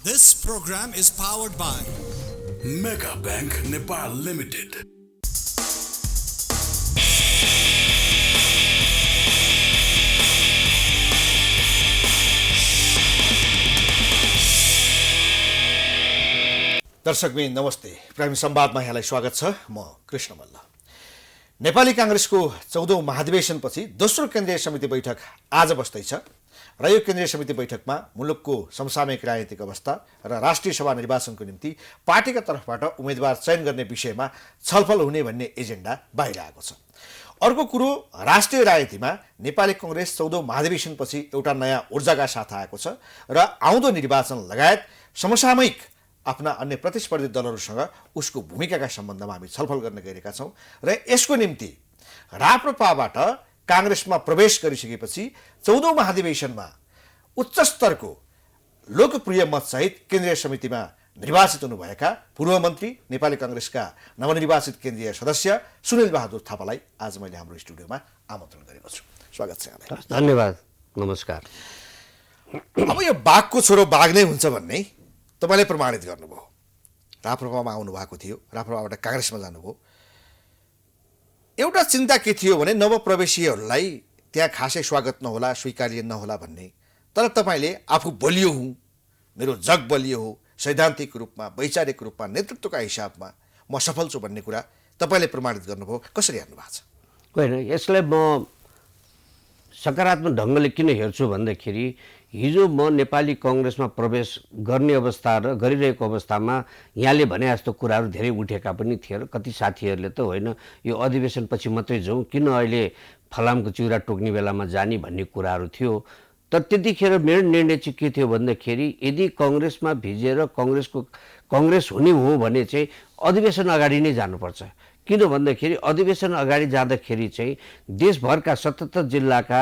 This program is powered by Mega Bank Nepal Limited. दर्शकबिन नमस्ते। Prime संवादमा यहाँलाई स्वागत छ। म कृष्ण मल्ल। नेपाली कांग्रेसको 14औं महाधिवेशनपछि दोस्रो केन्द्रीय समिति बैठक आज बस्दैछ र यो केन्द्रीय समिति बैठकमा मुलुकको समसामयिक राजनीतिक अवस्था र राष्ट्रिय सभा निर्वाचनको निम्ति पार्टीका तर्फबाट उम्मेदवार चयन गर्ने विषयमा छलफल हुने भन्ने एजेन्डा बाहिर आएको छ। अर्को कुरो, राष्ट्रिय राजनीतिमा नेपाली कांग्रेस 14औं महाधिवेशनपछि एउटा नयाँ ऊर्जाका साथ आएको छ र आउँदो निर्वाचन लगायत समसामयिक आफ्ना अन्य प्रतिस्पर्धी दलहरूसँग उसको भूमिकाका सम्बन्धमा हामी छलफल गर्न गइरहेका छौँ र यसको निम्ति राप्रपाबाट कांग्रेसमा प्रवेश गरिसकेपछि 14औं महाधिवेशनमा उच्च स्तरको लोकप्रिय मतसहित केन्द्रीय समितिमा निर्वाचित हुनुभएका पूर्व मन्त्री नेपाली कांग्रेसका नवनिर्वाचित केन्द्रीय सदस्य सुनिल बहादुर थापालाई आज मैले हाम्रो स्टुडियोमा आमन्त्रण गरेको छु। स्वागत छ यहाँलाई। धन्यवाद, नमस्कार। अब यो बाघको छोरो बाघ नै हुन्छ भन्ने तपाईले प्रमाणित गर्नुभयो। राप्रपामा आउनु भएको थियो, राप्रपाबाट कांग्रेसमा जानुभयो। एउटा चिन्ता के थियो भने नवप्रवेशीहरूलाई त्यहाँ खासै स्वागत नहोला, स्वीकार्य नहोला भन्ने। तर तपाईले आफू बलियो हुँ, मेरो जग बलियो हो, सैद्धान्तिक रूपमा, वैचारिक रूपमा, नेतृत्वका हिसाबमा म सफल छु भन्ने कुरा तपाईले प्रमाणित गर्नुभयो। कसरी हेर्नु भएको छ? होइन, यसलाई म सकारात्मक ढङ्गले किन हेर्छु भन्दाखेरि हिजो म नेपाली कांग्रेसमा प्रवेश गर्ने अवस्था र गरिरहेको अवस्थामा यहाँले भने जस्तो कुराहरू धेरै उठेका पनि थिए र कति साथीहरूले त होइन यो अधिवेशनपछि मात्रै जाउँ, किन अहिले फलामको चिउरा टोक्ने बेलामा जाने भन्ने कुराहरू थियो। तर त्यतिखेर मेरो निर्णय चाहिँ के थियो भन्दाखेरि यदि कांग्रेसमा भिजेर कांग्रेस हुने हो भने चाहिँ अधिवेशन अगाडि नै जानुपर्छ। किन भन्दाखेरि अधिवेशन अगाडि जाँदाखेरि चाहिँ देशभरका 77 जिल्लाका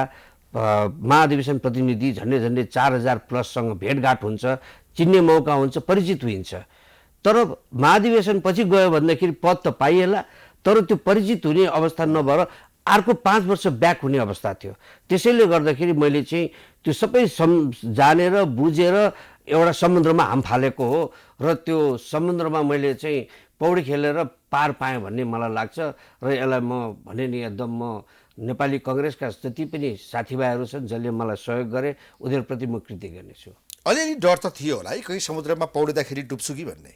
महाधिवेशन प्रतिनिधि झन्डै 4000 प्लससँग भेटघाट हुन्छ, चिन्ने मौका हुन्छ, परिचित हुन्छ। तर महाधिवेशन पछि गयो भन्दाखेरि पद त पाइएला, तर त्यो परिचित हुने अवस्था नभएर अर्को 5 वर्ष ब्याक हुने अवस्था थियो। त्यसैले गर्दाखेरि मैले चाहिँ त्यो सबै जानेर बुझेर एउटा समुद्रमा हाम फालेको हो र त्यो समुद्रमा मैले चाहिँ पौडी खेलेर पार पाएँ भन्ने मलाई लाग्छ र यसलाई म भने नि एकदम म नेपाली कांग्रेसका जति पनि साथीभाइहरू छन् जसले मलाई सहयोग गरे उनीहरूप्रति म कृतज्ञ नै छु। अलिअलि डर त थियो होला है, कहीँ समुद्रमा पौडिँदाखेरि डुब्छु कि भन्ने?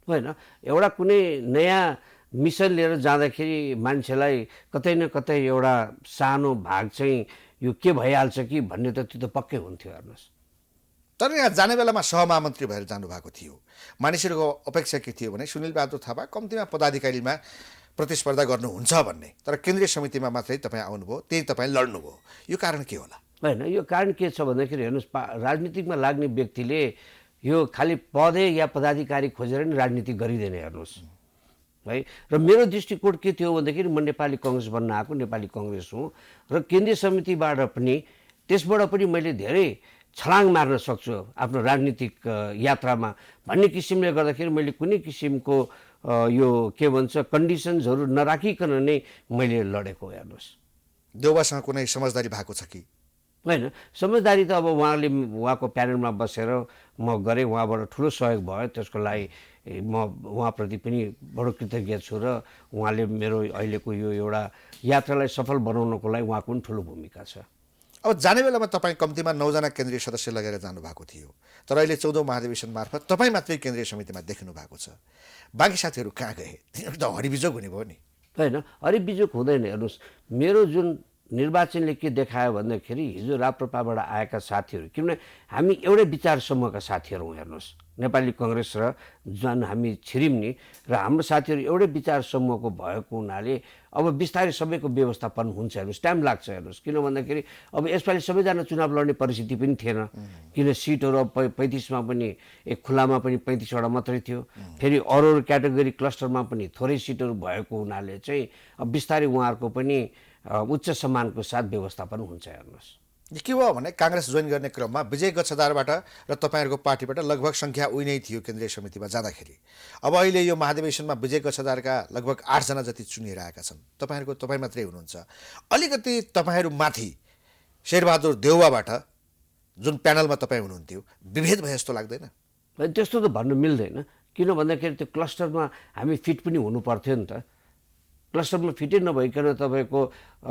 होइन, एउटा कुनै नयाँ मिसन लिएर जाँदाखेरि मान्छेलाई कतै न कतै एउटा सानो भाग चाहिँ यो के भइहाल्छ कि भन्ने त त्यो त पक्कै हुन्थ्यो। हेर्नुहोस्, तर यहाँ जाने बेलामा सहमहामन्त्री भएर जानुभएको थियो। मानिसहरूको अपेक्षा के थियो भने सुनिल बहादुर थापा कम्तीमा पदाधिकारीमा प्रतिस्पर्धा गर्नुहुन्छ भन्ने, तर केन्द्रीय समितिमा मात्रै तपाईँ आउनुभयो, त्यही तपाईँ लड्नुभयो। यो कारण के होला? होइन, यो कारण के छ भन्दाखेरि हेर्नुहोस्, राजनीतिकमा लाग्ने व्यक्तिले यो खालि पदे या पदाधिकारी खोजेर नि राजनीति गरिँदैन। हेर्नुहोस् है, र मेरो दृष्टिकोण के थियो भन्दाखेरि म नेपाली कांग्रेस बन्न आएको नेपाली कांग्रेस हुँ र केन्द्रीय समितिबाट पनि त्यसबाट पनि मैले धेरै छलाङ मार्न सक्छु आफ्नो राजनीतिक यात्रामा भन्ने किसिमले गर्दाखेरि मैले कुनै किसिमको यो के भन्छ कन्डिसन्सहरू नराखिकन नै मैले लडेको। हेर्नुहोस्, देउबासँग कुनै समझदारी भएको छ कि? होइन, समझदारी त अब उहाँको प्यानलमा बसेर म गरेँ, उहाँबाट ठुलो सहयोग भयो, त्यसको लागि म उहाँप्रति पनि बडो कृतज्ञ छु र उहाँले मेरो अहिलेको यो एउटा यात्रालाई सफल बनाउनको लागि उहाँको पनि ठुलो भूमिका छ। अब जाने बेलामा तपाईँ कम्तीमा 9 जना केन्द्रीय सदस्य लगेर जानुभएको थियो, तर अहिले 14औं महाधिवेशन मार्फत तपाईँ मात्रै केन्द्रीय समितिमा देख्नु भएको छ। बाँकी साथीहरू कहाँ गए? तिनीहरू त हरिबिजोग हुने भयो नि। होइन, हरिबिजोग हुँदैन। हेर्नुहोस्, मेरो जुन निर्वाचनले के देखायो भन्दाखेरि हिजो राप्रपाबाट आएका साथीहरू, किनभने हामी एउटै विचार समूहका साथीहरू हौँ। हेर्नुहोस्, नेपाली कांग्रेस र जुन हामी छिरिम नि र हाम्रो साथीहरू एउटै विचार समूहको भएको हुनाले अब बिस्तारै सबैको व्यवस्थापन हुन्छ। हेर्नुहोस्, टाइम लाग्छ। हेर्नुहोस्, किन भन्दाखेरि अब यसपालि सबैजना चुनाव लड्ने परिस्थिति पनि थिएन, किन सिटहरू अब 35मा पनि खुलामा पनि 35वटा मात्रै थियो, फेरि अरू क्याटेगोरी क्लस्टरमा पनि थोरै सिटहरू भएको हुनाले चाहिँ अब बिस्तारै उहाँहरूको पनि उच्च सम्मानको साथ व्यवस्थापन हुन्छ। हेर्नुहोस्, के भयो भने कांग्रेस जोइन गर्ने क्रममा विजय गच्छदारबाट र तपाईँहरूको पार्टीबाट लगभग सङ्ख्या उही नै थियो केन्द्रीय समितिमा जाँदाखेरि। अब अहिले यो महाधिवेशनमा विजय गच्छदारका लगभग 8 जना जति चुनिएर आएका छन्। तपाईँ मात्रै हुनुहुन्छ। अलिकति तपाईँहरू माथि शेरबहादुर देउवाबाट जुन प्यानलमा तपाईँ हुनुहुन्थ्यो विभेद भए जस्तो लाग्दैन? त्यस्तो त भन्नु मिल्दैन। किन भन्दाखेरि त्यो क्लस्टरमा हामी फिट पनि हुनु पर्थ्यो नि त। क्लस्टरमा फिटै नभइकन तपाईँको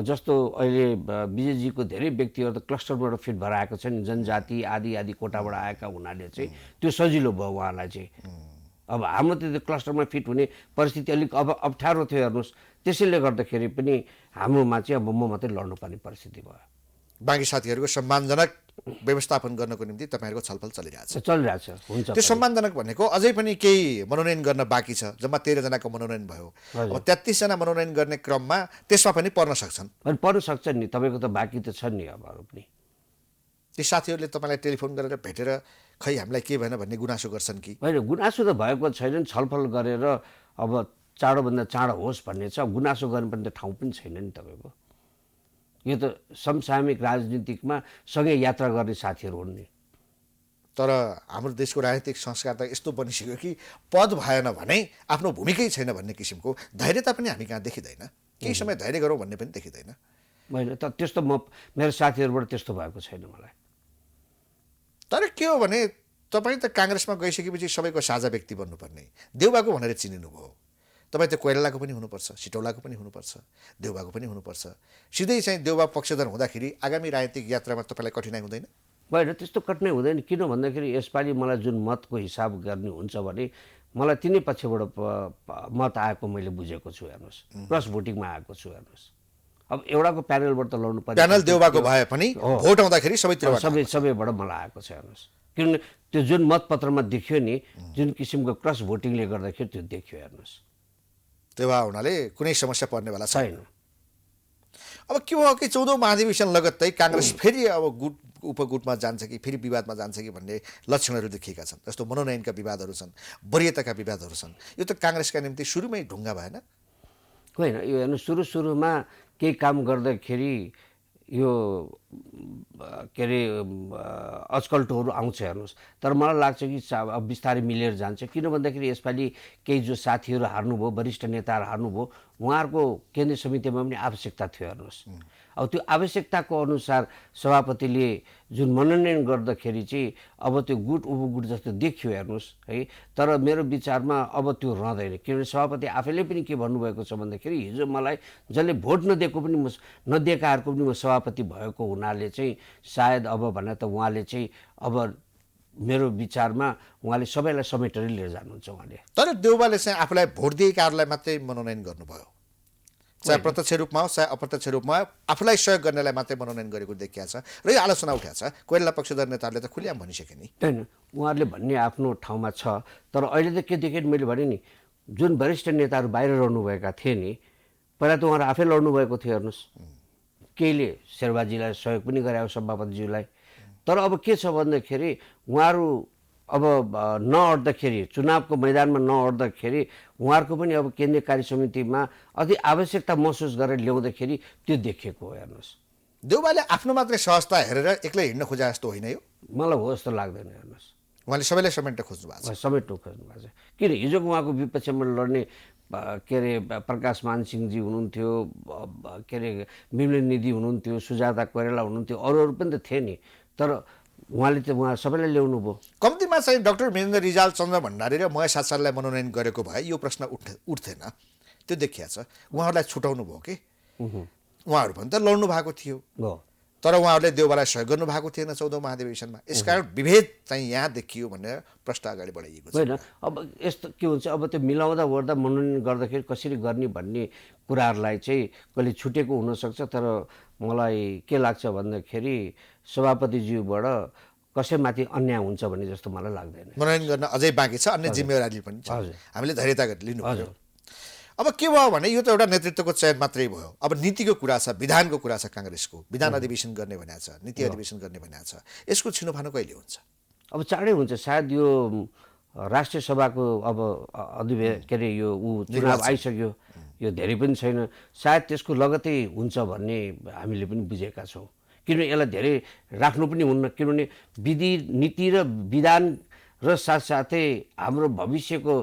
जस्तो अहिले विजयजीको धेरै व्यक्तिहरू त क्लस्टरबाट फिट भएर आएको छन्, जनजाति आदि आदि कोटाबाट आएका हुनाले चाहिँ त्यो सजिलो भयो उहाँलाई चाहिँ। अब हाम्रो त्यो क्लस्टरमा फिट हुने परिस्थिति अलिक अब अप्ठ्यारो थियो हेर्नुहोस्। त्यसैले गर्दाखेरि पनि हाम्रोमा चाहिँ अब म मात्रै लड्नुपर्ने परिस्थिति भयो। बाँकी साथीहरूको सम्मानजनक व्यवस्थापन गर्नको निम्ति तपाईँहरूको छलफल चलिरहेछ। चलिरहेछ, हुन्छ। त्यो सम्मानजनक भनेको अझै पनि केही मनोनयन गर्न बाँकी छ। जम्मा 13 जनाको मनोनयन भयो। अब 33 जना मनोनयन गर्ने क्रममा त्यसमा पनि पर्न सक्छन्। अनि पर्न सक्छन् नि, तपाईँको त बाँकी त छ नि अब अरू पनि। ती साथीहरूले तपाईँलाई टेलिफोन गरेर भेटेर खै हामीलाई के भएन भन्ने गुनासो गर्छन् कि? होइन, गुनासो त भएको छैन। छलफल गरेर अब चाँडोभन्दा चाँडो होस् भन्ने छ। गुनासो गर्नुपर्ने ठाउँ पनि छैन नि तपाईँको। यो त समसामयिक राजनीतिकमा सँगै यात्रा गर्ने साथीहरू हुन् नि। तर हाम्रो देशको राजनीतिक संस्कार त यस्तो बनिसक्यो कि पद भएन भने आफ्नो भूमिकै छैन भन्ने किसिमको धैर्यता पनि हामी कहाँ देखिँदैन। केही समय धैर्य गरौँ भन्ने पनि देखिँदैन। होइन त त्यस्तो मेरो साथीहरूबाट त्यस्तो भएको छैन मलाई। तर के हो भने तपाईँ त काङ्ग्रेसमा गइसकेपछि सबैको साझा व्यक्ति बन्नुपर्ने, देउबाको भनेर चिनिनु भयो। तपाईँ त कोइरालाको पनि हुनुपर्छ, सिटौलाको पनि हुनुपर्छ, देउबाको पनि हुनुपर्छ। सिधै चाहिँ देउबा पक्षधर हुँदाखेरि आगामी राजनीतिक यात्रामा तपाईँलाई कठिनाइ हुँदैन? होइन, त्यस्तो कठिनाइ हुँदैन। किन भन्दाखेरि यसपालि मलाई जुन मतको हिसाब गर्ने हुन्छ भने मलाई तिनै पक्षबाट मत आएको मैले बुझेको छु हेर्नुहोस्। क्रस भोटिङमा आएको छु हेर्नुहोस्। अब एउटाको प्यानलबाट त लड्नु पर्यो। प्यानल देउबाको भए पनि भोट आउँदाखेरि सबैबाट मलाई आएको छ हेर्नुहोस्। किनभने त्यो जुन मतपत्रमा देखियो नि, जुन किसिमको क्रस भोटिङले गर्दाखेरि त्यो देखियो हेर्नुहोस्। देउबा हुनाले कुनै समस्या पर्नेवाला छैन। अब के भयो कि 14औं महाधिवेशन लगत्तै काङ्ग्रेस फेरि अब गुट उपगुटमा जान्छ कि फेरि विवादमा जान्छ कि भन्ने लक्षणहरू देखिएका छन्। जस्तो मनोनयनका विवादहरू छन्, वरियताका विवादहरू छन्। यो त काङ्ग्रेसका निम्ति सुरुमै ढुङ्गा भएन? होइन, यो हेर्नु सुरुमा केही काम गर्दाखेरि यो के अरे अचकल्टोहरू आउँछ हेर्नुहोस्। तर मलाई लाग्छ कि अब बिस्तारै मिलेर जान्छ। किन भन्दाखेरि यसपालि केही जो साथीहरू हार्नुभयो, वरिष्ठ नेताहरू हार्नुभयो, उहाँहरूको केन्द्रीय समितिमा पनि आवश्यकता थियो हेर्नुहोस्। अब त्यो आवश्यकताको अनुसार सभापतिले जुन मनोनयन गर्दाखेरि चाहिँ अब त्यो गुट उपगुट जस्तो देखियो हेर्नुहोस् है। तर मेरो विचारमा अब त्यो रहँदैन। किनभने सभापति आफैले पनि के भन्नुभएको छ भन्दाखेरि हिजो मलाई जसले भोट नदिएको पनि नदिएकाहरूको पनि म सभापति भएको हुनाले चाहिँ सायद अब भने त उहाँले चाहिँ अब मेरो विचारमा उहाँले सबैलाई समेटेर लिएर जानुहुन्छ उहाँले। तर देउबाले चाहिँ आफूलाई भोट दिएकाहरूलाई मात्रै मनोनयन गर्नुभयो, चाहे प्रत्यक्ष रूपमा होस् चाहे अप्रत्यक्ष रूपमा आफूलाई सहयोग गर्नेलाई मात्रै मनोनयन गरेको देखिएको छ र यो आलोचना उठाएको छ। कोइराला पक्षधर नेताहरूले त खुल्याम भनिसके नि। होइन, उहाँहरूले भन्ने आफ्नो ठाउँमा छ। तर अहिले त के देखेँ मैले भने नि, जुन वरिष्ठ नेताहरू बाहिर रहनुभएका थिए नि, पहिला त उहाँहरू आफै लड्नुभएको थियो हेर्नुहोस्। केहीले शेरबाजीलाई सहयोग पनि गरायो सभापतिज्यूलाई। तर अब के छ भन्दाखेरि उहाँहरू अब नअड्दाखेरि, चुनावको मैदानमा नअड्दाखेरि उहाँहरूको पनि अब केन्द्रीय कार्य समितिमा अति आवश्यकता महसुस गरेर ल्याउँदाखेरि त्यो देखिएको हो हेर्नुहोस्। देउबाले आफ्नो मात्रै सहजता हेरेर एक्लै हिँड्न खोजे जस्तो होइन यो? मलाई हो जस्तो लाग्दैन हेर्नुहोस्। उहाँले सबैलाई समेट्न खोज्नु भएको छ। समेट्नु खोज्नु भएको छ। किन हिजोको उहाँको विपक्षमा लड्ने के अरे प्रकाश मान सिंहजी हुनुहुन्थ्यो, के अरे विमल निधि हुनुहुन्थ्यो, सुजाता कोइराला हुनुहुन्थ्यो, अरू पनि त थिए नि। तर उहाँले त उहाँ सबैलाई ल्याउनु भयो। कम्तीमा चाहिँ डाक्टर वीरेन्द्र रिजाल, चन्द्र भण्डारी र महेश आचार्यलाई मनोनयन गरेको भए यो प्रश्न उठ्थेन। त्यो देखिया छ। उहाँहरूलाई छुटाउनु भयो कि उहाँहरू पनि त लड्नु भएको थियो। तर उहाँहरूले देउबालाई सहयोग गर्नु भएको थिएन 14औं महाधिवेशनमा। यसकारण विभेद चाहिँ यहाँ देखियो भनेर प्रश्न अगाडि बढाइएको छ। होइन, अब यस्तो के हुन्छ, अब त्यो मिलाउँदा ओर्दा मनोनयन गर्दाखेरि कसरी गर्ने भन्ने कुराहरूलाई चाहिँ कहिले छुटेको हुनसक्छ। तर मलाई के लाग्छ भन्दाखेरि सभापतिज्यूबाट कसैमाथि अन्याय हुन्छ भन्ने जस्तो मलाई लाग्दैन। मनोनयन गर्न अझै बाँकी छ, अन्य जिम्मेवारी पनि छ। हामीले धैर्यता लिनु पर्यो। अब के भयो भने यो त एउटा नेतृत्वको चयन मात्रै भयो। अब नीतिको कुरा छ, विधानको कुरा छ। काङ्ग्रेसको विधान अधिवेशन गर्ने भनेको छ, नीति अधिवेशन गर्ने भनेको छ। यसको छिनोफानो कहिले हुन्छ? अब चाँडै हुन्छ सायद। यो राष्ट्रिय सभाको अब के अरे यो चुनाव आइसक्यो, यो धेरै पनि छैन। सायद त्यसको लगतै हुन्छ भन्ने हामीले पनि बुझेका छौँ। किनभने यसलाई धेरै राख्नु पनि हुन्न। किनभने विधि नीति र विधान र साथसाथै हाम्रो भविष्यको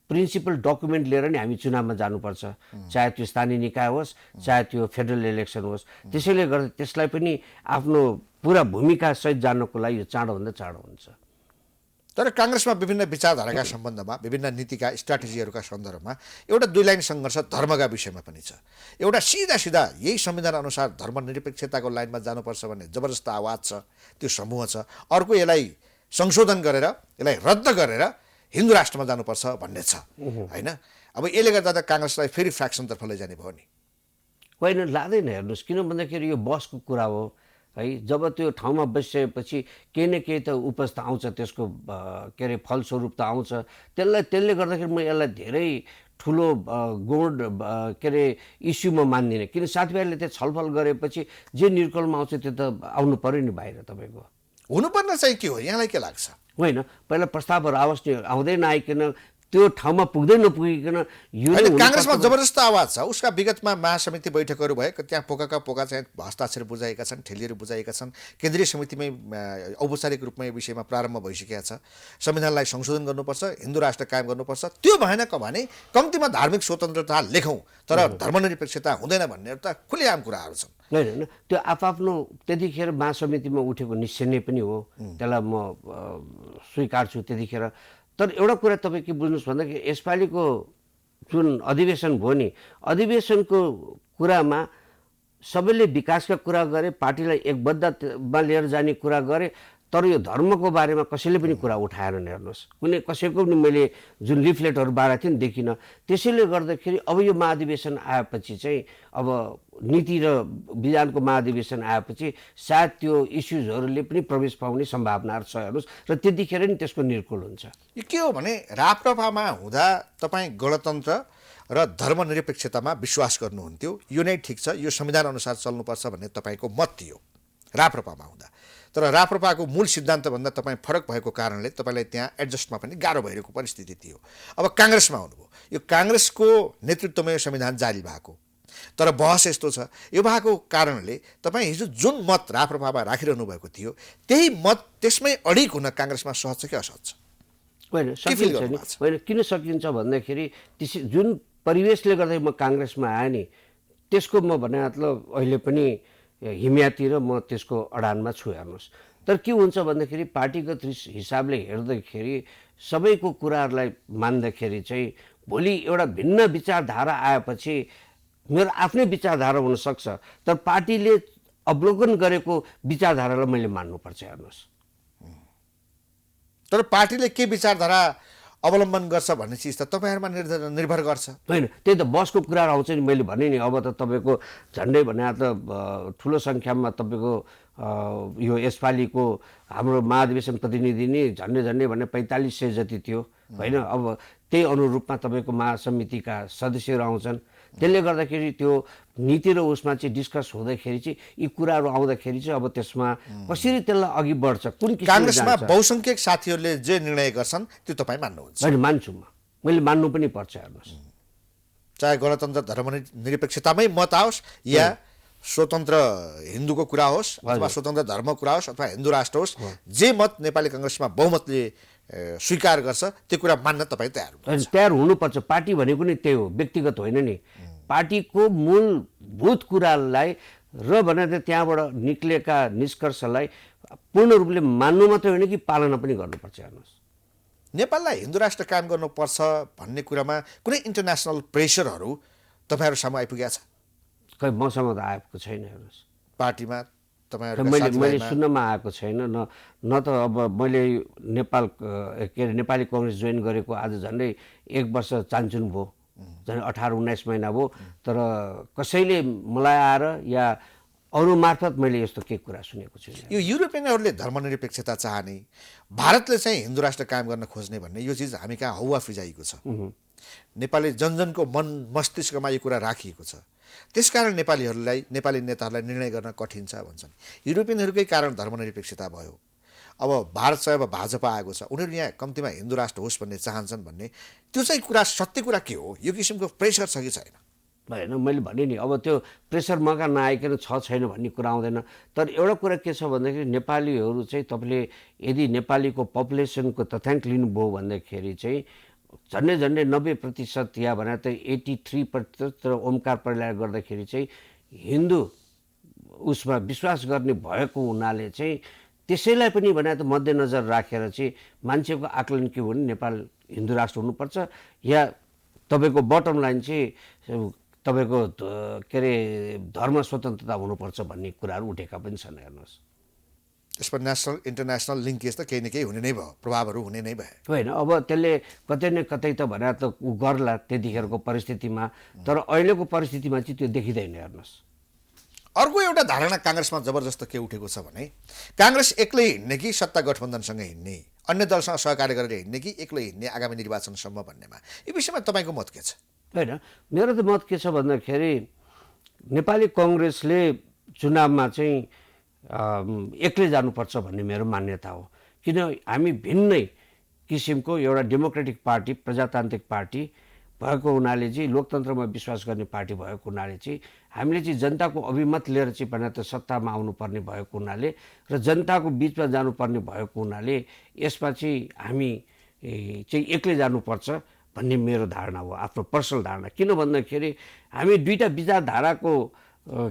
प्रिन्सिपल डकुमेन्ट लिएर नै हामी चुनावमा जानुपर्छ। चाहे त्यो स्थानीय निकाय होस्, चाहे त्यो फेडरल इलेक्सन होस्। त्यसैले गर्दा त्यसलाई पनि आफ्नो पुरा भूमिकासहित जान्नको लागि यो चाँडोभन्दा चाँडो हुन्छ। तर काङ्ग्रेसमा विभिन्न विचारधाराका सम्बन्धमा विभिन्न नीतिका स्ट्राटेजीहरूका सन्दर्भमा एउटा दुई लाइन सङ्घर्ष धर्मका विषयमा पनि छ। एउटा सिधा यही संविधान अनुसार धर्मनिरपेक्षताको लाइनमा जानुपर्छ भन्ने जबरजस्त आवाज छ, त्यो समूह छ। अर्को यसलाई संशोधन गरेर यसलाई रद्द गरेर हिन्दू राष्ट्रमा जानुपर्छ भन्ने छ होइन। अब यसले गर्दा त काङ्ग्रेसलाई फेरि फ्र्याक्सनतर्फ लैजाने भयो नि। होइन लाँदैन, हेर्नुहोस्, किन भन्दाखेरि यो बसको कुरा हो है। जब त्यो ठाउँमा बसिसकेपछि केही न केही त उपज त आउँछ, त्यसको के अरे फलस्वरूप त आउँछ। त्यसले गर्दाखेरि म यसलाई धेरै ठुलो गौण के अरे इस्यु म मान्दिनँ, किन साथीभाइले त्यो छलफल गरेपछि जे निर्कलमा आउँछ त्यो त आउनु पऱ्यो नि बाहिर। तपाईँको हुनुपर्ने चाहिँ के हो, यहाँलाई के लाग्छ? होइन, पहिला प्रस्तावहरू आओस् नि, आउँदै नआइकन त्यो ठाउँमा पुग्दै नपुगिकन यो काङ्ग्रेसमा जबरजस्त आवाज छ। उसका विगतमा महासमिति बैठकहरू भए, त्यहाँ पोका चाहिँ हस्ताक्षर बुझाएका छन्, ठेलीहरू बुझाएका छन्। केन्द्रीय समितिमै औपचारिक रूपमा यो विषयमा प्रारम्भ भइसकेका छ। संविधानलाई संशोधन गर्नुपर्छ, हिन्दू राष्ट्र कायम गर्नुपर्छ। त्यो भएन भने कम्तीमा धार्मिक स्वतन्त्रता लेखौँ, तर धर्मनिरपेक्षता हुँदैन भन्ने त खुलेआम कुराहरू छन्। होइन, त्यो आफ्नो त्यतिखेर महासमितिमा उठेको निश्चय नै पनि हो, त्यसलाई म स्वीकार्छु त्यतिखेर। तर एउटा कुरा तपाईँ के बुझ्नुहोस् भन्दाखेरि यसपालिको जुन अधिवेशन भयो नि, अधिवेशनको कुरामा सबैले विकासका कुरा गरे, पार्टीलाई एकबद्धमा लिएर जाने कुरा गरे, तर यो धर्मको बारेमा कसैले पनि कुरा उठाएनन्। हेर्नुहोस्, कुनै कसैको पनि मैले जुन लिफलेटहरू बाँडेको थिएँ नि देखिनँ। त्यसैले गर्दाखेरि अब यो महाधिवेशन आएपछि चाहिँ, अब नीति र विधानको महाधिवेशन आएपछि सायद त्यो इस्युजहरूले पनि प्रवेश पाउने सम्भावनाहरू छ। हेर्नुहोस्, र त्यतिखेर नि त्यसको निर्कुल हुन्छ। यो के हो भने राप्रपामा हुँदा तपाईँ गणतन्त्र र धर्मनिरपेक्षतामा विश्वास गर्नुहुन्थ्यो, यो नै ठिक छ, यो संविधान अनुसार चल्नुपर्छ भन्ने तपाईँको मत थियो राप्रपामा हुँदा। तर राप्रपाको मूल सिद्धान्तभन्दा तपाईँ फरक भएको कारणले तपाईँलाई त्यहाँ एडजस्टमा पनि गाह्रो भइरहेको परिस्थिति थियो। अब काङ्ग्रेसमा आउनुभयो, यो काङ्ग्रेसको नेतृत्वमा यो संविधान जारी भएको, तर बहस यस्तो छ, यो भएको कारणले तपाईँ हिजो जुन मत राप्रपामा राखिरहनु भएको थियो त्यही मत त्यसमै अडिक हुन काङ्ग्रेसमा सहज छ कि असहज छ? होइन, सकिन्छ नि। होइन, किन सकिन्छ भन्दाखेरि जुन परिवेशले गर्दा म काङ्ग्रेसमा आएँ नि, त्यसको म भने मतलब अहिले पनि हिम्याती र म त्यसको अडानमा छु। हेर्नुहोस्, तर के हुन्छ भन्दाखेरि पार्टीगत हिसाबले हेर्दाखेरि सबैको कुराहरूलाई मान्दाखेरि चाहिँ भोलि एउटा भिन्न विचारधारा आएपछि मेरो आफ्नै विचारधारा हुनसक्छ, तर पार्टीले अवलोकन गरेको विचारधारालाई मैले मान्नुपर्छ। हेर्नुहोस्, तर पार्टीले के विचारधारा अवलम्बन गर्छ भन्ने चिज त तपाईँहरूमा निर्भर गर्छ। होइन, त्यही त बसको कुराहरू आउँछ नि। मैले भने नि, अब त तपाईँको झन्डै भने त ठुलो सङ्ख्यामा तपाईँको यो यसपालिको हाम्रो महाधिवेशन प्रतिनिधि नि झन्डै भने 4500 जति थियो होइन। अब त्यही अनुरूपमा तपाईँको महासमितिका सदस्यहरू आउँछन्। त्यसले गर्दाखेरि त्यो नीति र उसमा चाहिँ डिस्कस हुँदाखेरि चाहिँ यी कुराहरू आउँदाखेरि चाहिँ अब त्यसमा कसरी त्यसलाई अघि बढ्छ, कुन काङ्ग्रेसमा बहुसङ्ख्यक साथीहरूले जे निर्णय गर्छन् त्यो तपाईँ मान्नुहुन्छ? होइन, मान्छु म, मैले मान्नु पनि पर्छ। हेर्नुहोस्, चाहे गणतन्त्र धर्मनिरपेक्षतामै मत आओस् या स्वतन्त्र हिन्दूको कुरा होस् अथवा स्वतन्त्र धर्मको कुरा होस् अथवा हिन्दू राष्ट्र होस्, जे मत नेपाली काङ्ग्रेसमा बहुमतले स्वीकार गर्छ त्यो कुरा मान्न तपाईँ तयार हुनुपर्छ। पार्टी भनेको नि त्यही हो, व्यक्तिगत होइन नि। पार्टीको मूलभूत कुरालाई र भने त्यहाँबाट निक्लेका निष्कर्षलाई पूर्ण रूपले मान्नु मात्रै होइन कि पालना पनि गर्नुपर्छ। हेर्नुहोस्, नेपाललाई हिन्दू राष्ट्र कायम गर्नुपर्छ भन्ने कुरामा कुनै इन्टरनेसनल प्रेसरहरू तपाईँहरू सामु आइपुगेको छ? खै मसँग त आएको छैन। हेर्नुहोस्, पार्टीमा मैले सुन्नमा आएको छैन। न त अब मैले नेपाल के अरे नेपाली कङ्ग्रेस जोइन गरेको आज झन्डै 1 वर्ष चान्चुन भयो, झन् 18-19 महिना भयो, तर कसैले मलाई आएर या अरू मार्फत मैले यस्तो केही कुरा सुनेको छु। यो युरोपियनहरूले धर्मनिरपेक्षता चाहने, भारतले चाहिँ हिन्दू राष्ट्र कायम गर्न खोज्ने भन्ने यो चिज हामी कहाँ हौवा फिजाइएको छ। नेपाली जनजनको मन मस्तिष्कमा यो कुरा राखिएको छ। त्यसकारण नेपाली नेताहरूलाई निर्णय गर्न कठिन छ भन्छन्। युरोपियनहरूकै कारण धर्मनिरपेक्षता भयो। अब भारत चाहिँ अब भाजपा आएको छ, उनीहरू यहाँ कम्तीमा हिन्दू राष्ट्र होस् भन्ने चाहन्छन् भन्ने त्यो चाहिँ कुरा सत्य कुरा के हो? यो किसिमको प्रेसर छ कि छैन? होइन, मैले भने नि, अब त्यो प्रेसर मका नआइकन छैन भन्ने कुरा आउँदैन। तर एउटा कुरा के छ भन्दाखेरि नेपालीहरू चाहिँ तपाईँले यदि नेपालीको पपुलेसनको तथ्याङ्क लिनुभयो भन्दाखेरि चाहिँ झन्डै 90% या भने त 83% र ओमकार परिवार गर्दाखेरि चाहिँ हिन्दू उसमा विश्वास गर्ने भएको हुनाले चाहिँ त्यसैलाई पनि भने त मध्यनजर राखेर चाहिँ मान्छेको आकलन के हो भने नेपाल हिन्दू राष्ट्र हुनुपर्छ या तपाईँको बटम लाइन चाहिँ तपाईँको के अरे धर्म स्वतन्त्रता हुनुपर्छ भन्ने कुराहरू उठेका पनि छन्। हेर्नुहोस्, यसमा नेसनल इन्टरनेसनल लिङ्केज त केही न केही हुने नै भयो, प्रभावहरू हुने नै भए होइन। अब त्यसले कतै न कतै त भने त ऊ गर्ला त्यतिखेरको परिस्थितिमा, तर अहिलेको परिस्थितिमा चाहिँ त्यो देखिँदैन। हेर्नुहोस्, अर्को एउटा धारणा काङ्ग्रेसमा जबरजस्त के उठेको छ भने काङ्ग्रेस एक्लै हिँड्ने कि सत्ता गठबन्धनसँग हिँड्ने, अन्य दलसँग सहकार्य गरेर हिँड्ने कि एक्लै हिँड्ने आगामी निर्वाचनसम्म भन्नेमा यो विषयमा तपाईँको मत के छ? होइन, मेरो त मत के छ भन्दाखेरि नेपाली कङ्ग्रेसले चुनावमा चाहिँ एक्लै जानुपर्छ भन्ने मेरो मान्यता हो। किन हामी भिन्नै किसिमको एउटा डेमोक्रेटिक पार्टी, प्रजातान्त्रिक पार्टी भएको हुनाले चाहिँ, लोकतन्त्रमा विश्वास गर्ने पार्टी भएको हुनाले चाहिँ हामीले चाहिँ जनताको अभिमत लिएर चाहिँ भने त सत्तामा आउनुपर्ने भएको हुनाले र जनताको बिचमा जानुपर्ने भएको हुनाले यसमा चाहिँ हामी चाहिँ एक्लै जानुपर्छ भन्ने मेरो धारणा हो, आफ्नो पर्सनल धारणा। किन भन्दाखेरि हामी दुईवटा विचारधाराको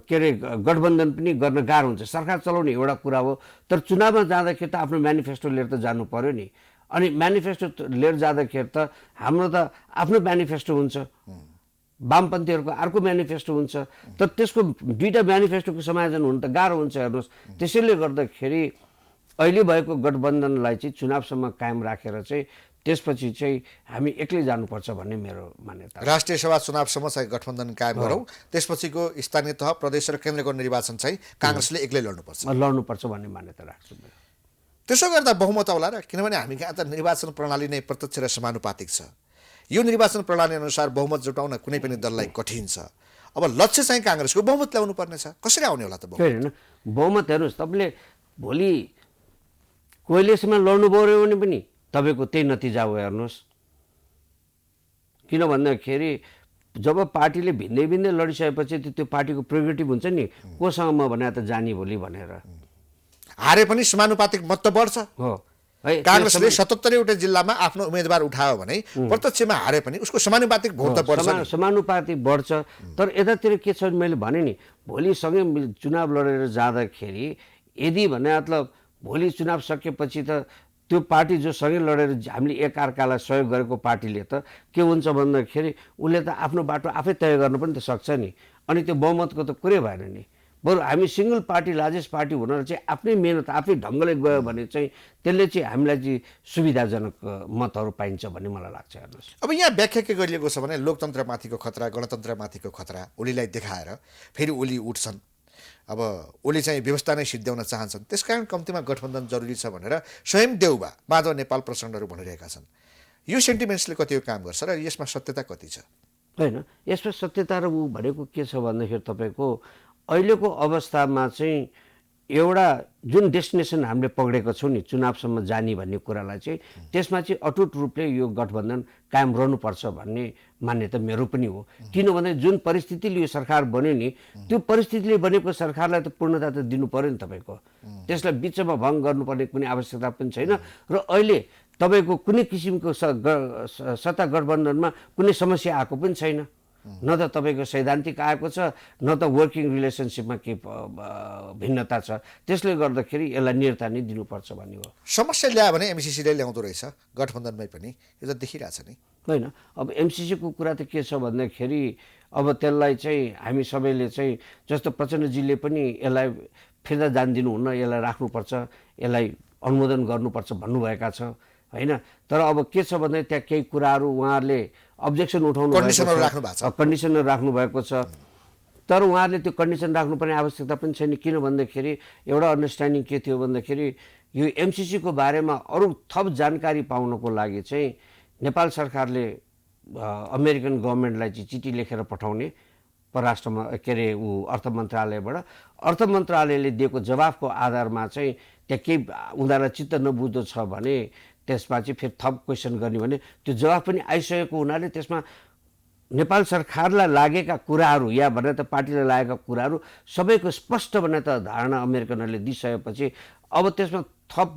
के अरे गठबन्धन पनि गर्न गाह्रो हुन्छ। सरकार चलाउने एउटा कुरा हो, तर चुनावमा जाँदाखेरि त आफ्नो म्यानिफेस्टो लिएर त जानु पर्यो नि। अनि म्यानिफेस्टो लिएर जाँदाखेरि त हाम्रो त आफ्नो म्यानिफेस्टो हुन्छ, वामपन्थीहरूको अर्को म्यानिफेस्टो हुन्छ, तर त्यसको दुईवटा म्यानिफेस्टोको समायोजन हुनु त गाह्रो हुन्छ। हेर्नुहोस्, त्यसैले गर्दाखेरि अहिले भएको गठबन्धनलाई चाहिँ चुनावसम्म कायम राखेर चाहिँ त्यसपछि चाहिँ हामी एक्लै जानुपर्छ भन्ने मेरो मान्यता। राष्ट्रिय सभा चुनावसम्म चाहिँ गठबन्धन कायम गरौँ, त्यसपछिको स्थानीय तह, प्रदेश र केन्द्रको निर्वाचन चाहिँ काङ्ग्रेसले एक्लै लड्नुपर्छ भन्ने मान्यता राख्छु। त्यसो गर्दा बहुमत आउला र, किनभने हामी कहाँ त निर्वाचन प्रणाली नै प्रत्यक्ष र समानुपातिक छ। यो निर्वाचन प्रणाली अनुसार बहुमत जुटाउन कुनै पनि दललाई कठिन छ। अब लक्ष्य चाहिँ काङ्ग्रेसको बहुमत ल्याउनु पर्नेछ, कसरी आउने होला त बहुमत? होइन, बहुमत हेर्नुहोस्, तपाईँले भोलि कोइलेसनमा लड्नु पऱ्यो भने पनि तपाईँको त्यही नतिजा हो। हेर्नुहोस्, किन भन्दाखेरि जब पार्टीले भिन्दै भिन्दै लडिसकेपछि त्यो पार्टीको प्रियोरिटी हुन्छ नि, कोसँग म भने त जाने भोलि भनेर। हारे पनि समानुपातिक मत त बढ्छ हो, काङ्ग्रेसले 77वटा जिल्लामा आफ्नो उम्मेदवार उठायो भने प्रत्यक्षमा हारे पनि उसको समानुपातिक भोट त बढ्छ, समानुपातिक बढ्छ। तर यतातिर के छ मैले भने नि, भोलि सँगै चुनाव लडेर जाँदाखेरि यदि भने मतलब भोलि चुनाव सकेपछि त त्यो पार्टी जो सँगै लडेर हामीले एकअर्कालाई सहयोग गरेको पार्टीले त के हुन्छ भन्दाखेरि उसले त आफ्नो बाटो आफै तय गर्न पनि त सक्छ नि। अनि त्यो बहुमतको त कुरै भएन नि। बरु हामी सिङ्गल पार्टी, लार्जेस्ट पार्टी हुन चाहिँ आफ्नै मेहनत आफ्नै ढङ्गले गयो भने चाहिँ त्यसले चाहिँ हामीलाई चाहिँ सुविधाजनक मतहरू पाइन्छ भन्ने मलाई लाग्छ। हेर्नुहोस्, अब यहाँ व्याख्या के गरिएको छ भने लोकतन्त्रमाथिको खतरा, गणतन्त्रमाथिको खतरा ओलीलाई देखाएर फेरि ओली उठ्छन्। अब ओली चाहिँ व्यवस्था नै सिद्ध्याउन चाहन्छन्, त्यसकारण कम्तीमा गठबन्धन जरुरी छ भनेर स्वयं देउबा माधव नेपाल प्रचण्डहरू भनिरहेका छन्। यो सेन्टिमेन्ट्सले कतिको काम गर्छ र यसमा सत्यता कति छ? होइन, यसमा सत्यता र ऊ भनेको के छ भन्दाखेरि तपाईँको अहिलेको अवस्थामा चाहिँ एउटा जुन डेस्टिनेसन हामीले पक्रेको छौँ नि चुनावसम्म जाने भन्ने कुरालाई चाहिँ त्यसमा चाहिँ अटुट रूपले यो गठबन्धन कायम रहनुपर्छ भन्ने मान्यता मेरो पनि हो। किनभने जुन परिस्थितिले यो सरकार बन्यो नि, त्यो परिस्थितिले बनेको सरकारलाई त पूर्णता त दिनु पर्यो नि तपाईँको। त्यसलाई बिचमा भङ्ग गर्नुपर्ने कुनै आवश्यकता पनि छैन। र अहिले तपाईँको कुनै किसिमको सत्ता गठबन्धनमा कुनै समस्या आएको पनि छैन। न त तपाईँको सैद्धान्तिक आएको छ, न त वर्किङ रिलेसनसिपमा केही भिन्नता छ। त्यसले गर्दाखेरि यसलाई निरता नै दिनुपर्छ भन्ने हो। समस्या ल्यायो भने एमसिसीले ल्याउँदो रहेछ गठबन्धनमै पनि, यो त देखिरहेछ नि। होइन, अब एमसिसीको कुरा त के छ भन्दाखेरि अब त्यसलाई चाहिँ हामी सबैले चाहिँ जस्तो प्रचण्डजीले पनि यसलाई फिर्ता जान दिनुहुन्न, यसलाई राख्नुपर्छ, यसलाई अनुमोदन गर्नुपर्छ भन्नुभएका छ होइन। तर अब के छ भन्दा त्यहाँ केही कुराहरू उहाँहरूले अब्जेक्सन उठाउनु कन्डिसनहरू राख्नु भएको छ। तर उहाँहरूले त्यो कन्डिसन राख्नुपर्ने आवश्यकता पनि छैन। किन भन्दाखेरि एउटा अन्डरस्ट्यान्डिङ के थियो भन्दाखेरि यो एमसिसीको बारेमा अरू थप जानकारी पाउनको लागि चाहिँ नेपाल सरकारले अमेरिकन गभर्मेन्टलाई चाहिँ चिठी लेखेर पठाउने परराष्ट्रमा के अरे अर्थ मन्त्रालयबाट, अर्थ मन्त्रालयले दिएको जवाफको आधारमा चाहिँ त्यहाँ केही उनीहरूलाई चित्त नबुझ्दो छ भने त्यसमा चाहिँ फेरि थप क्वेसन गर्ने भने त्यो जवाफ पनि आइसकेको हुनाले त्यसमा नेपाल सरकारलाई लागेका कुराहरू या भने त पार्टीलाई लागेका कुराहरू सबैको स्पष्ट भने त धारणा अमेरिकनहरूले दिइसकेपछि अब त्यसमा थप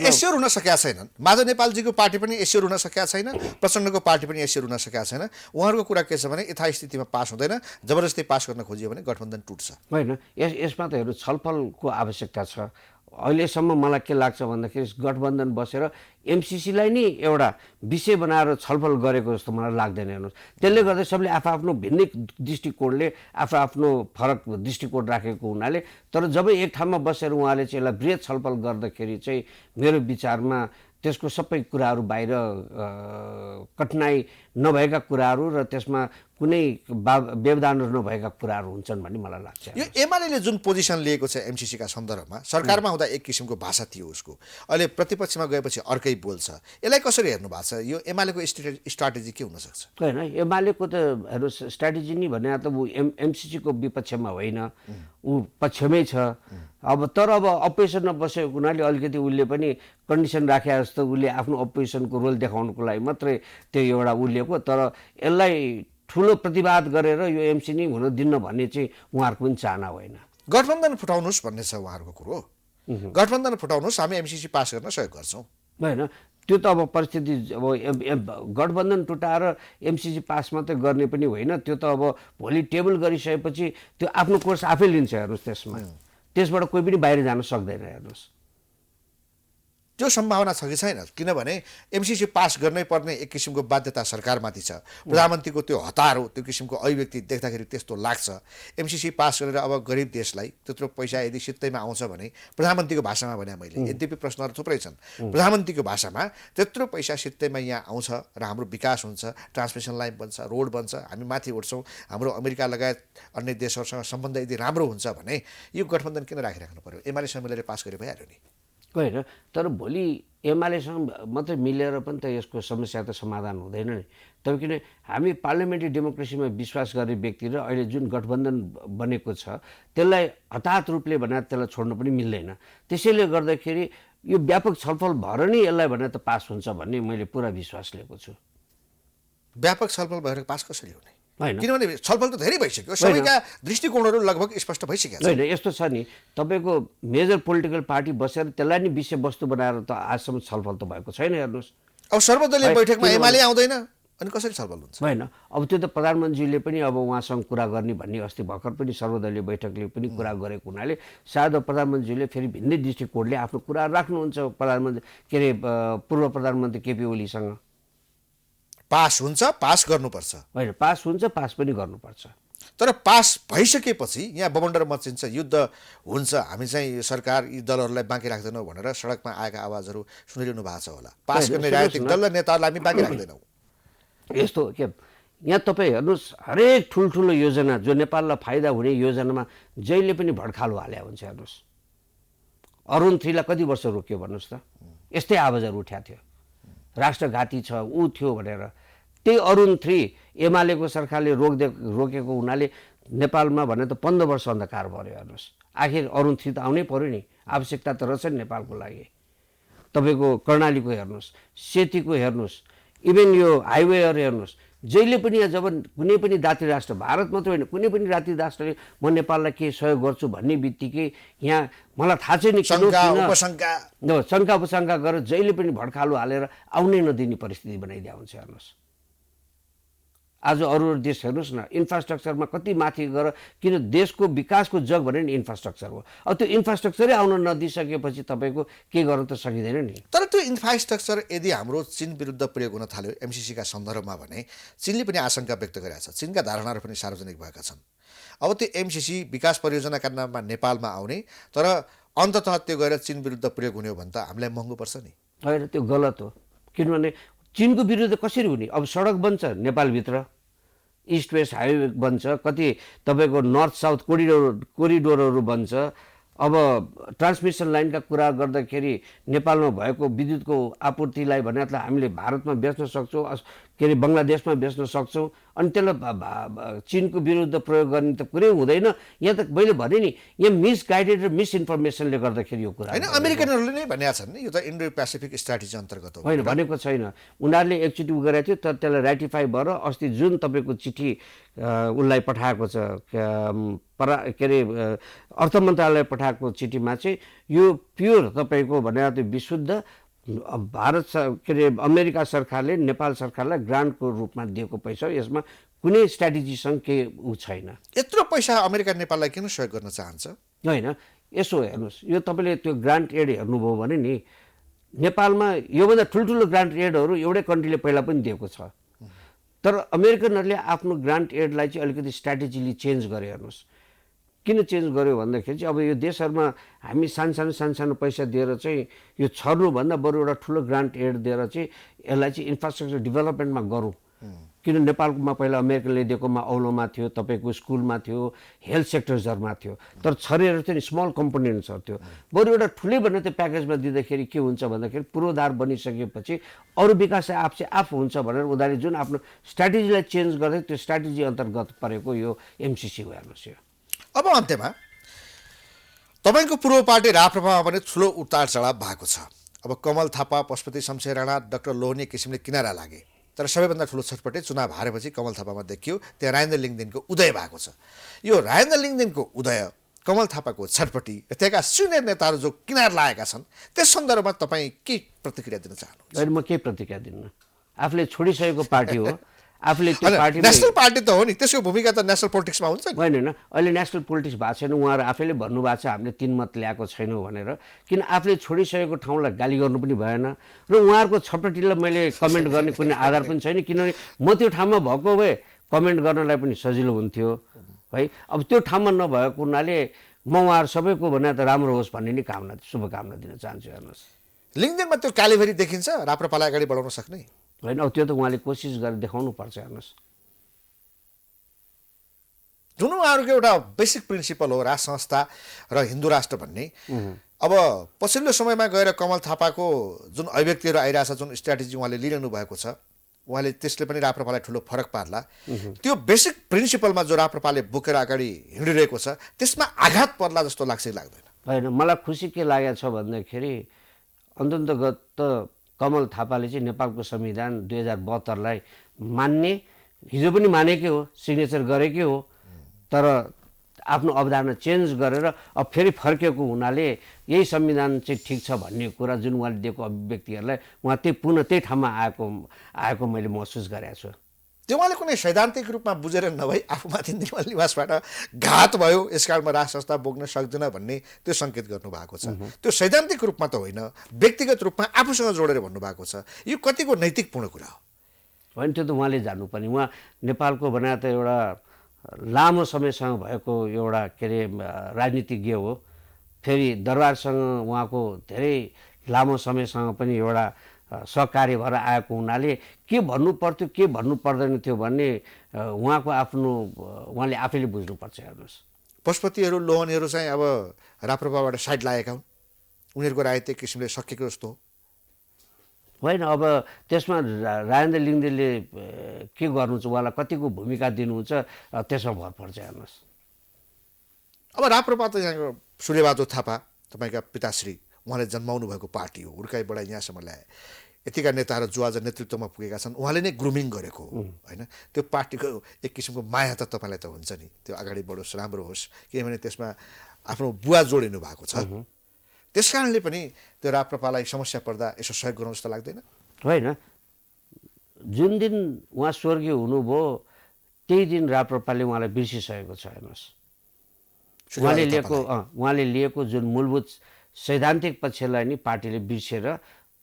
एस्योर हुन सकेका छैनन्। माधव नेपालजीको पार्टी पनि एस्योर हुन सकेका छैन, प्रचण्डको पार्टी पनि एस्योर हुन सकेका छैन। उहाँहरूको कुरा के छ भने यथास्थितिमा पास हुँदैन, जबरजस्ती पास गर्न खोजियो भने गठबन्धन टुट्छ। होइन, यसमा त हेर्नु छलफलको आवश्यकता छ। अहिलेसम्म मलाई के लाग्छ भन्दाखेरि गठबन्धन बसेर एमसिसीलाई नै एउटा विषय बनाएर छलफल गरेको जस्तो मलाई लाग्दैन। हेर्नुहोस्, त्यसले गर्दा सबले आफ्नो भिन्नै दृष्टिकोणले आफ्नो फरक दृष्टिकोण राखेको हुनाले, तर जब एक ठाउँमा बसेर उहाँले चाहिँ यसलाई वृहत छलफल गर्दाखेरि चाहिँ मेरो विचारमा त्यसको सबै कुराहरू बाहिर कठिनाइ नभएका कुराहरू र त्यसमा कुनै व्यवधानहरू नभएका कुराहरू हुन्छन् भन्ने मलाई लाग्छ। यो एमाले जुन पोजिसन लिएको छ एमसिसीका सन्दर्भमा, सरकारमा हुँदा एक किसिमको भाषा थियो उसको, अहिले प्रतिपक्षमा गएपछि अर्कै बोल्छ, यसलाई कसरी हेर्नु भएको छ? यो एमालेको स्ट्राटेजी के हुनसक्छ? होइन, एमालेको त हेर्नुहोस् स्ट्राटेजी नै भने त ऊ एमसिसीको विपक्षमा होइन, ऊ पक्षमै छ। तर अपोजिसनमा बसेको हुनाले अलिकति उसले पनि कन्डिसन राखे जस्तो उसले आफ्नो अपोजिसनको रोल देखाउनुको लागि मात्रै त्यो एउटा उलिएको, तर यसलाई ठुलो प्रतिवाद गरेर यो एमसी नै हुन दिन्न भन्ने चाहिँ उहाँहरूको पनि चाहना होइन। गठबन्धन फुटाउनुहोस् भन्ने छ उहाँहरूको कुरो। गठबन्धन फुटाउनुहोस्, हामी एमसिसी पास गर्न सहयोग गर्छौँ। होइन, त्यो त परिस्थिति गठबन्धन टुटाएर एमसिसी पास मात्रै गर्ने पनि होइन, त्यो त भोलि टेबल गरिसकेपछि त्यो आफ्नो कोर्स आफै लिन्छ। हेर्नुहोस्, त्यसबाट कोही पनि बाहिर जान सक्दैन। हेर्नुहोस्, त्यो सम्भावना छ कि छैन? किनभने एमसिसी पास गर्नै पर्ने एक किसिमको बाध्यता सरकारमाथि छ। प्रधानमन्त्रीको त्यो हतार हो, त्यो किसिमको अभिव्यक्ति देख्दाखेरि त्यस्तो लाग्छ। एमसिसी पास गरेर अब गरिब देशलाई त्यत्रो पैसा यदि सित्तैमा आउँछ भने, प्रधानमन्त्रीको भाषामा भने मैले, यद्यपि प्रश्नहरू थुप्रै छन्, प्रधानमन्त्रीको भाषामा त्यत्रो पैसा सित्तैमा यहाँ आउँछ र हाम्रो विकास हुन्छ, ट्रान्समिसन लाइन बन्छ, रोड बन्छ, हामी माथि उठ्छौँ, हाम्रो अमेरिका लगायत अन्य देशहरूसँग सम्बन्ध यदि राम्रो हुन्छ भने यो गठबन्धन किन राखिराख्नु पर्यो? एमालेसँग मिलेर पास गरे भइहाल्यो नि। होइन, तर भोलि एमालेसँग मात्रै मिलेर पनि त यसको समस्या त समाधान हुँदैन नि। तर किन हामी पार्लियामेन्ट्री डेमोक्रेसीमा विश्वास गर्ने व्यक्ति र अहिले जुन गठबन्धन बनेको छ त्यसलाई हठात रूपले भनेर त्यसलाई छोड्नु पनि मिल्दैन। त्यसैले गर्दाखेरि यो व्यापक छलफल भएर नै यसलाई भनेर त पास हुन्छ भन्ने मैले पुरा विश्वास लिएको छु। व्यापक छलफल भएर पास कसरी हुने? होइन, किनभने छलफल त धेरै भइसक्यो, सबैका दृष्टिकोणहरू लगभग स्पष्ट भइसकेको छ। होइन, यस्तो छ नि, तपाईँको मेजर पोलिटिकल पार्टी बसेर त्यसलाई नै विषयवस्तु बनाएर त आजसम्म छलफल त भएको छैन। हेर्नुहोस्, अब सर्वदलीय बैठकमा एमाले आउँदैन अनि कसरी छलफल हुन्छ? होइन, अब त्यो त प्रधानमन्त्रीले पनि अब उहाँसँग कुरा गर्ने भन्ने अस्ति भर्खर पनि सर्वदलीय बैठकले पनि कुरा गरेको हुनाले सायद प्रधानमन्त्रीले फेरि भिन्दै दृष्टिकोणले आफ्नो कुरा राख्नुहुन्छ प्रधानमन्त्री पूर्व प्रधानमन्त्री केपी ओलीसँग। पास हुन्छ, पास गर्नुपर्छ। होइन, पास हुन्छ, पास पनि गर्नुपर्छ। तर पास भइसकेपछि यहाँ बमण्डर मचिन्छ, युद्ध हुन्छ, हामी चाहिँ सरकार यी दलहरूलाई बाँकी राख्दैनौँ भनेर सडकमा आएका आवाजहरू सुनिरहनु भएको छ होला। पास गर्ने राजनीतिक दल र नेताहरूलाई हामी बाँकी राख्दैनौँ। यस्तो के यहाँ तपाईँ हेर्नुहोस्, हरेक ठुल्ठुलो योजना जो नेपाललाई फाइदा हुने योजनामा जहिले पनि भड्कालो हाल्या हुन्छ। हेर्नुहोस्, अरुण 3लाई कति वर्ष रोक्यो भन्नुहोस् त? यस्तै आवाजहरू उठ्याएको थियो, राष्ट्रघाती छ, ऊ थियो भनेर। त्यही अरुण 3 एमालेको सरकारले रोकेको हुनाले नेपालमा भने त 15 वर्ष अन्धकार भयो। हेर्नुहोस्, आखिर अरुण 3 त आउनै पर्यो नि, आवश्यकता त रहेछ नि नेपालको लागि। तपाईँको कर्णालीको हेर्नुहोस्, सेतीको हेर्नुहोस्, इभन यो हाइवेहरू हेर्नुहोस्, जहिले पनि जब कुनै पनि दात्री राष्ट्र, भारत मात्र होइन कुनै पनि दात्री राष्ट्रले म नेपाललाई केही सहयोग गर्छु भन्ने बित्तिकै यहाँ मलाई थाहा छैन शङ्का उपशङ्का गरेर जहिले पनि भड्कालो हालेर आउनै नदिने परिस्थिति बनाइदिया हुन्छ। हेर्नुहोस्, आज अरू देश हेर्नुहोस् न, इन्फ्रास्ट्रक्चरमा कति माथि गएर, किन देशको विकासको जग भने नि इन्फ्रास्ट्रक्चर हो। अब त्यो इन्फ्रास्ट्रक्चरै आउन नदिइसकेपछि तपाईँको के गर्न त सकिँदैन नि। तर त्यो इन्फ्रास्ट्रक्चर यदि हाम्रो चीन विरुद्ध प्रयोग हुन थाल्यो एमसिसीका सन्दर्भमा भने चीनले पनि आशंका व्यक्त गरेका छ, चीनका धारणाहरू पनि सार्वजनिक भएका छन्। अब त्यो एमसिसी विकास परियोजनाका नाममा नेपालमा आउने, तर अन्ततः त्यो गएर चीन विरुद्ध प्रयोग हुने हो भने त हामीलाई महँगो पर्छ नि। होइन, त्यो गलत हो। किनभने चीनको विरुद्ध कसरी हुने? अब सडक बन्छ नेपालभित्र, इस्ट वेस्ट हाइवे बन्छ, कति तपाईँको नर्थ साउथ कोरिडोरहरू बन्छ। अब ट्रान्समिसन लाइनका कुरा गर्दाखेरि नेपालमा भएको विद्युतको आपूर्तिलाई भने हामीले भारतमा बेच्न सक्छौँ, बङ्गलादेशमा बेच्न सक्छौँ, अनि त्यसलाई चीनको विरुद्ध प्रयोग गर्ने त कुरै हुँदैन। यहाँ त मैले भने नि, यहाँ मिसगाइडेड र मिसइन्फर्मेसनले गर्दाखेरि यो कुरा होइन। अमेरिकनहरूले नै भनेका छन् नि, यो त इन्डो पेसिफिक स्ट्राटेजी अन्तर्गत हो। होइन, भनेको छैन, उनीहरूले एकचोटि गरेको थियो, तर त्यसलाई राटिफाई भएर अस्ति जुन तपाईँको चिठी उसलाई पठाएको छ, अर्थ मन्त्रालय पठाएको चिठीमा चाहिँ यो प्योर तपाईँको भनेर त्यो विशुद्ध अमेरिका सरकारले नेपाल सरकारलाई ग्रान्टको रूपमा दिएको पैसा, यसमा कुनै स्ट्राटेजीसँग केही ऊ छैन। यत्रो पैसा अमेरिका नेपाललाई किन सहयोग गर्न चाहन्छ? होइन, यसो हेर्नुहोस्, यो तपाईँले त्यो ग्रान्ट एड हेर्नुभयो भने नि नेपालमा योभन्दा ठुल्ठुलो ग्रान्ट एडहरू एउटै कन्ट्रीले पहिला पनि दिएको छ। तर अमेरिकनहरूले आफ्नो ग्रान्ट एडलाई चाहिँ अलिकति स्ट्राटेजीली चेन्ज गरे। हेर्नुहोस् किन चेन्ज गर्यो भन्दाखेरि चाहिँ अब यो देशहरूमा हामी सानो पैसा दिएर चाहिँ यो छर्नुभन्दा बरु एउटा ठुलो ग्रान्ट एड दिएर चाहिँ यसलाई चाहिँ इन्फ्रास्ट्रक्चर डेभलपमेन्टमा गरौँ। किन नेपालमा पहिला अमेरिकनले दिएकोमा औलोमा थियो, तपाईँको स्कुलमा थियो, हेल्थ सेक्टर्सहरूमा थियो, तर छरेर चाहिँ स्मल कम्पोनेन्ट्सहरू थियो। बरु एउटा ठुलै भनेर त्यो प्याकेजमा दिँदाखेरि के हुन्छ भन्दाखेरि पूर्वाधार बनिसकेपछि अरू विकास आफू हुन्छ भनेर उनीहरूले जुन आफ्नो स्ट्राटेजीलाई चेन्ज गर्दै त्यो स्ट्राटेजी अन्तर्गत परेको यो एमसिसी हो। हेर्नुहोस् यो अब अन्त्यमा तपाईँको पूर्व पार्टी राप्रपामा पनि ठुलो उतार चढाव भएको छ। अब कमल थापा, पशुपति शमशेर राणा, डाक्टर लोहनी किसिमले किनारा लागे, तर सबैभन्दा ठुलो छटपटी चुनाव हारेपछि कमल थापामा देखियो। त्यहाँ राजेन्द्र लिङदेनको उदय भएको छ। यो राजेन्द्र लिङदेनको उदय, कमल थापाको छटपटी, त्यहाँका सिनियर नेताहरू जो किनार लागेका छन्, त्यस सन्दर्भमा तपाईँ के प्रतिक्रिया दिन चाहनुहुन्छ? अहिले म केही प्रतिक्रिया दिन्न। आफूले छोडिसकेको पार्टी हो, आफूले त्यो पार्टी नेसनल पार्टी त हो नि, त्यसको भूमिका त नेसनल पोलिटिक्समा हुन्छ नि। होइन अहिले नेसनल पोलिटिक्स भएको छैन। उहाँहरू आफैले भन्नुभएको छ हामीले 3 मत ल्याएको छैनौँ भनेर। किन आफूले छोडिसकेको ठाउँलाई गाली गर्नु पनि भएन र उहाँहरूको छटपटीलाई मैले कमेन्ट गर्ने कुनै आधार पनि छैन, किनभने म त्यो ठाउँमा भएको भए कमेन्ट गर्नलाई पनि सजिलो हुन्थ्यो है। अब त्यो ठाउँमा नभएको हुनाले म उहाँहरू सबैको भने त राम्रो होस् भन्ने नै शुभकामना दिन चाहन्छु। हेर्नुहोस् लिङदेनमा त्यो कालीभरी देखिन्छ राप्रपालाई अगाडि बढाउन सक्ने होइन, अब त्यो त उहाँले कोसिस गरेर देखाउनु पर्छ। हेर्नुहोस् जुन उहाँहरूको एउटा बेसिक प्रिन्सिपल हो राज संस्था र हिन्दू राष्ट्र भन्ने। अब पछिल्लो समयमा गएर कमल थापाको जुन अभिव्यक्तिहरू आइरहेछ, जुन स्ट्राटेजी उहाँले लिइरहनु भएको छ, उहाँले त्यसले पनि राप्रपालाई ठुलो फरक पार्ला। त्यो बेसिक प्रिन्सिपलमा जो राप्रपाले बोकेर अगाडि हिँडिरहेको छ त्यसमा आघात पर्ला जस्तो लाग्छ कि लाग्दैन? होइन, मलाई खुसी के लागेको छ भन्दाखेरि अन्ततगत त कमल थापाले चाहिँ नेपालको संविधान 2072लाई मान्ने, हिजो पनि मानेकै हो, सिग्नेचर गरेकै हो, तर आफ्नो अवधारणा चेन्ज गरेर अब फेरि फर्केको हुनाले यही संविधान चाहिँ ठिक छ भन्ने कुरा जुन उहाँले दिएको अभिव्यक्तिहरूलाई उहाँ पुनः त्यही ठाउँमा आएको मैले महसुस गरेको छु। त्यो उहाँले कुनै सैद्धान्तिक रूपमा बुझेर नभई आफूमाथि निर्मल निवासबाट घात भयो, यसकारणमा राज संस्था बोक्न सक्दैन भन्ने त्यो सङ्केत गर्नुभएको छ। त्यो सैद्धान्तिक रूपमा त होइन, व्यक्तिगत रूपमा आफूसँग जोडेर भन्नुभएको छ। यो कतिको नैतिकपूर्ण कुरा हो? होइन, त्यो त उहाँले जान्नुपर्ने। उहाँ नेपालको बनाए त एउटा लामो समयसँग भएको एउटा के अरे राजनीतिज्ञ हो। फेरि दरबारसँग उहाँको धेरै लामो समयसँग पनि एउटा सहकार्य भएर आएको हुनाले के भन्नु पर्थ्यो के भन्नु पर्दैन थियो भन्ने उहाँको आफ्नो उहाँले आफैले बुझ्नुपर्छ। हेर्नुहोस् पशुपतिहरू लोहनीहरू चाहिँ अब राप्रपाबाट साइड लागेका हुन्, उनीहरूको राय त्यही किसिमले सकिएको जस्तो हो। होइन, अब त्यसमा राजेन्द्र लिङदेनले के गर्नुहुन्छ, उहाँलाई कतिको भूमिका दिनुहुन्छ त्यसमा भर पर्छ। हेर्नुहोस् अब राप्रपा त यहाँको सूर्यबहादुर थापा तपाईँका पिताश्री, उहाँले जन्माउनु भएको पार्टी हो, हुर्काइबाट यहाँसम्म ल्याए। यतिका नेताहरू जो आज नेतृत्वमा पुगेका छन् उहाँले नै ग्रुमिङ गरेको हो होइन। त्यो पार्टीको एक किसिमको माया त तपाईँलाई त हुन्छ नि, त्यो अगाडि बढोस्, राम्रो होस्, किनभने त्यसमा आफ्नो बुवा जोडिनु भएको छ। त्यस कारणले पनि त्यो राप्रपालाई समस्या पर्दा यसो सहयोग गराउँ जस्तो लाग्दैन? होइन, जुन दिन उहाँ स्वर्गीय हुनुभयो त्यही दिन राप्रपाले उहाँलाई बिर्सिसकेको छ। हेर्नुहोस् उहाँले लिएको जुन मूलभूत सैद्धान्तिक पक्षलाई नि पार्टीले बिर्सेर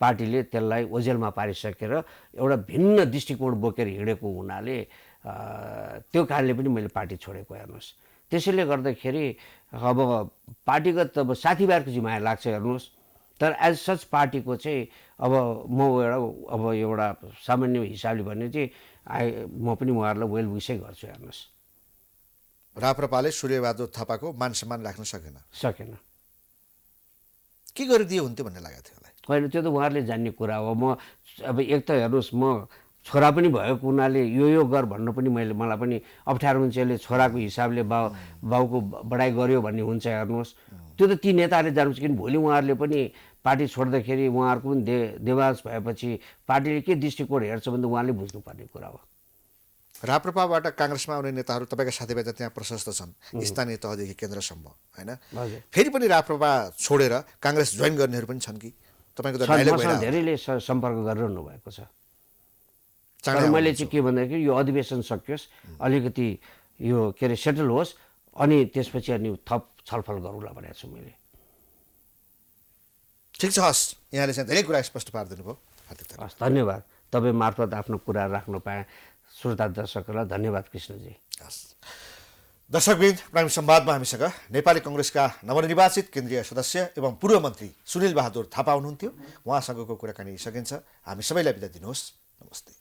पार्टीले त्यसलाई ओझेलमा पारिसकेर एउटा भिन्न दृष्टिकोण बोकेर हिँडेको हुनाले त्यो कारणले पनि मैले पार्टी छोडेको। हेर्नुहोस् त्यसैले गर्दाखेरि अब पार्टीगत अब साथीभाइहरूको चाहिँ माया लाग्छ। हेर्नुहोस् तर एज सच पार्टीको चाहिँ अब म एउटा सामान्य हिसाबले भने चाहिँ म पनि उहाँहरूलाई वेल विसै गर्छु। हेर्नुहोस् राप्रपाले सूर्यबहादुर थापाको मान सम्मान राख्न सकेन। के गरिदियो हुन्थ्यो भन्ने लागेको थियो मलाई? होइन, त्यो त उहाँहरूले जान्ने कुरा हो। म अब एक त हेर्नुहोस् म छोरा पनि भएको हुनाले यो गर भन्नु पनि मलाई पनि अप्ठ्यारो हुन्छ। यसले छोराको हिसाबले बाउको बढाइ गर्यो भन्ने हुन्छ। हेर्नुहोस् त्यो त ती नेताहरूले जान्नुहुन्छ, किन भोलि उहाँहरूले पनि पार्टी छोड्दाखेरि उहाँहरूको पनि देवास भएपछि पार्टीले के दृष्टिकोण हेर्छ भने उहाँले बुझ्नुपर्ने कुरा हो। राप्रपाबाट काङ्ग्रेसमा आउने नेताहरू तपाईँका साथीभाइ त त्यहाँ प्रशस्त छन्, स्थानीय तहदेखि केन्द्रसम्म होइन। फेरि पनि राप्रपा छोडेर काङ्ग्रेस जोइन गर्नेहरू पनि छन् कि तपाईँको? धेरैले सम्पर्क गरिरहनु भएको छ। तर मैले चाहिँ के भन्दाखेरि यो अधिवेशन सकियोस्, अलिकति यो के अरे सेटल होस्, अनि त्यसपछि अनि थप छलफल गरौँला भनेको छु मैले। ठिक छ, हस्, यहाँले चाहिँ धेरै कुरा स्पष्ट पारिदिनु भयो। हार्दिक धन्यवाद। हस्, धन्यवाद। तपाईँ मार्फत आफ्नो कुरा राख्न पाएँ। श्रोता दर्शकहरूलाई धन्यवाद कृष्णजी। हस्, दर्शकवृन्द, प्राइम संवादमा हामीसँग नेपाली कङ्ग्रेसका नवनिर्वाचित केन्द्रीय सदस्य एवं पूर्व मन्त्री सुनिल बहादुर थापा हुनुहुन्थ्यो। उहाँसँगको कुराकानी सकिन्छ। हामी सबैलाई बिदा दिनुहोस्। नमस्ते।